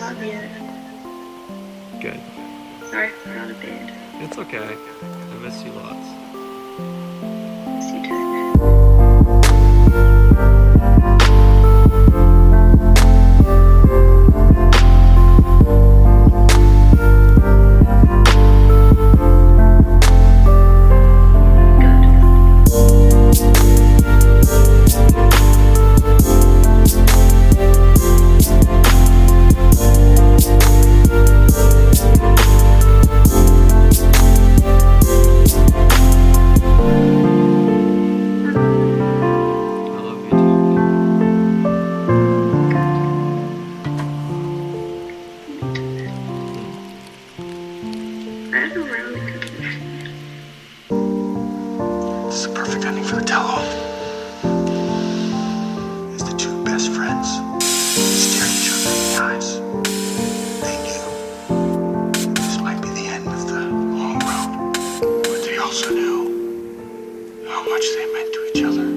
love you. Good. Sorry for out of bed. It's okay. I miss you lots. Miss you too. This is a perfect ending for the tell-all. As the two best friends stared each other in the eyes, they knew this might be the end of the long road, but they also knew how much they meant to each other.